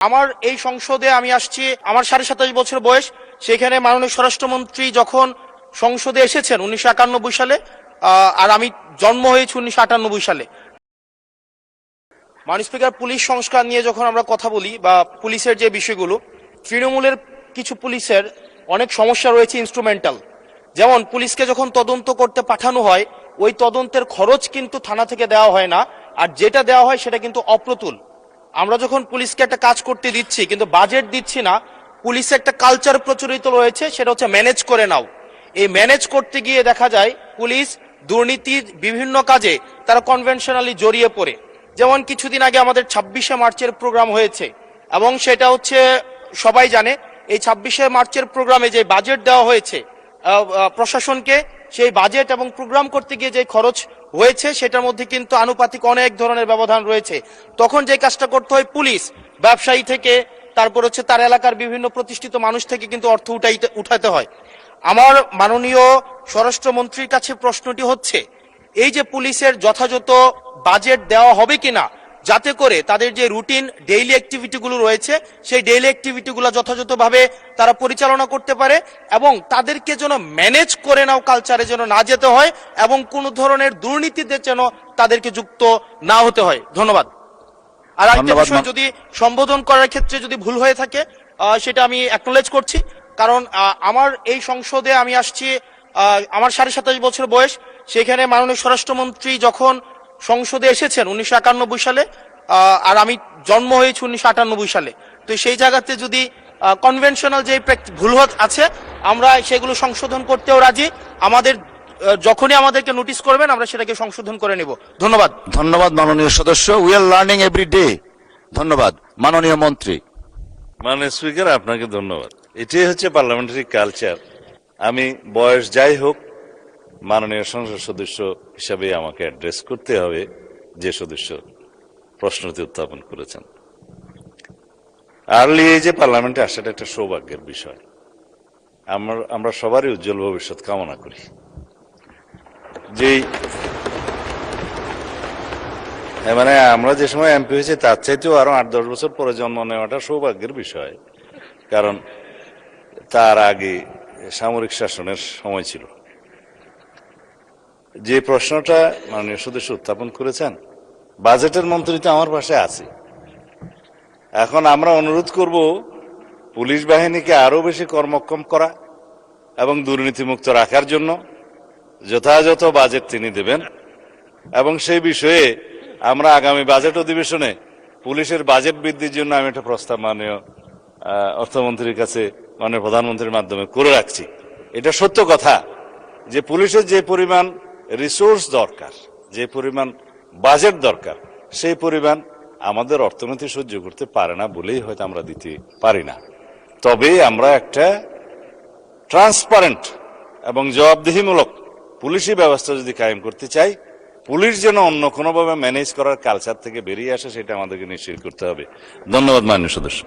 আমার এই সংসদে আমি আসছি, আমার 27.5 বছর বয়স। সেখানে মাননীয় স্বরাষ্ট্রমন্ত্রী যখন সংসদে এসেছেন 1991 সালে, আর আমি জন্ম হয়েছি 1998 সালে। মাননীয় স্পিকার, পুলিশ সংস্কার নিয়ে যখন আমরা কথা বলি বা পুলিশের যে বিষয়গুলো, তৃণমূলের কিছু পুলিশের অনেক সমস্যা রয়েছে ইনস্ট্রুমেন্টাল। যেমন পুলিশকে যখন তদন্ত করতে পাঠানো হয়, ওই তদন্তের খরচ কিন্তু থানা থেকে দেওয়া হয় না, আর যেটা দেওয়া হয় সেটা কিন্তু অপ্রতুল। আমরা যখন পুলিশকে একটা কাজ করতে দিচ্ছি কিন্তু বাজেট দিচ্ছি না, পুলিশে একটা কালচার প্রচলিত রয়েছে, সেটা হচ্ছে ম্যানেজ করে নাও। এই ম্যানেজ করতে গিয়ে দেখা যায় পুলিশ দুর্নীতির বিভিন্ন কাজে তারা কনভেনশনালি জড়িয়ে পড়ে। যেমন কিছুদিন আগে আমাদের 26শে মার্চের প্রোগ্রাম হয়েছে, এবং সেটা হচ্ছে সবাই জানে, এই 26শে মার্চের প্রোগ্রামে যে বাজেট দেওয়া হয়েছে প্রশাসনকে, সেই বাজেট এবং প্রোগ্রাম করতে গিয়ে যে খরচ হয়েছে সেটার মধ্যে কিন্তু আনুপাতিক অনেক ধরনের ব্যবধান রয়েছে। তখন যে কাজটা করতে হয়, পুলিশ ব্যবসায়ী থেকে তারপর হচ্ছে তার এলাকার বিভিন্ন প্রতিষ্ঠিত মানুষ থেকে কিন্তু অর্থ উঠাতে হয়। আমার মাননীয় স্বরাষ্ট্রমন্ত্রীর কাছে প্রশ্নটি হচ্ছে, এই যে পুলিশের যথাযথ বাজেট দেওয়া হবে কিনা, যাতে করে তাদের যে রুটিন ডেইলি অ্যাক্টিভিটিগুলো রয়েছে সেই ডেইলি অ্যাক্টিভিটিগুলো যথাযথভাবে তারা পরিচালনা করতে পারে, এবং তাদেরকে যেন ম্যানেজ করে নাও কালচারে যেন না যেতে হয়, এবং কোনো ধরনের দুর্নীতিতে যেন তাদেরকে যুক্ত না হতে হয়। ধন্যবাদ। আর একটা বিষয়, যদি সম্বোধন করার ক্ষেত্রে যদি ভুল হয়ে থাকে সেটা আমি অ্যাকনোলেজ করছি, কারণ আমার এই সংসদে আমি আসছি, আমার 27.5 বছর বয়স। সেখানে মাননীয় স্বরাষ্ট্রমন্ত্রী যখন সংসদে এসেছেন 1991 সালে, আর আমি জন্ম হয়েছি 1998 সালে। তো সেই জায়গাতে যদি কনভেনশনাল যে ভুল আছে আমরা সেগুলো সংশোধন করতেও রাজি। আমাদের যখনই আমাদেরকে নোটিশ করবেন আমরা সেটাকে সংশোধন করে নেব। ধন্যবাদ। ধন্যবাদ মাননীয় সদস্য। We are learning every day. ধন্যবাদ মাননীয় মন্ত্রী। মাননীয় স্পিকার, আপনাকে ধন্যবাদ। এটাই হচ্ছে পার্লামেন্টারি কালচার। আমি বয়স যাই হোক, মাননীয় সংসদ সদস্য হিসাবে আমাকে অ্যাড্রেস করতে হবে যে সদস্য প্রশ্নটি উত্থাপন করেছেন। আর্লি এজে পার্লামেন্টে আসাটা একটা সৌভাগ্যের বিষয়। আমরা সবারই উজ্জ্বল ভবিষ্যৎ কামনা করি। মানে আমরা যে সময় এমপি হয়েছি তার চাইতেও আরো 8-10 বছর পরে জন্ম নেওয়াটা সৌভাগ্যের বিষয়, কারণ তার আগে সামরিক শাসনের সময় ছিল। যে প্রশ্নটা মাননীয় সদস্য উত্থাপন করেছেন, বাজেটের মন্ত্রী তো আমার পাশে আছে। এখন আমরা অনুরোধ করব পুলিশ বাহিনীকে আরো বেশি কর্মক্ষম করা এবং দুর্নীতিমুক্ত রাখার জন্য যথাযথ বাজেট তিনি দেবেন, এবং সেই বিষয়ে আমরা আগামী বাজেট অধিবেশনে পুলিশের বাজেট বৃদ্ধির জন্য আমি একটা প্রস্তাব মাননীয় অর্থমন্ত্রীর কাছে মাননীয় প্রধানমন্ত্রীর মাধ্যমে করে রাখছি। এটা সত্য কথা যে পুলিশের যে পরিমাণ রিসোর্স দরকার, যে পরিমাণ বাজেট দরকার, সেই পরিমাণ আমাদের অর্থনীতি সহ্য করতে পারে না বলেই হয়তো আমরা দিতে পারি না। তবে আমরা একটা ট্রান্সপারেন্ট এবং জবাবদিহিমূলক পুলিশি ব্যবস্থা যদি কায়েম করতে চাই, পুলিশ যেন অন্য কোনোভাবে ম্যানেজ করার কালচার থেকে বেরিয়ে আসে, সেটা আমাদেরকে নিশ্চিত করতে হবে। ধন্যবাদ মাননীয় সদস্য।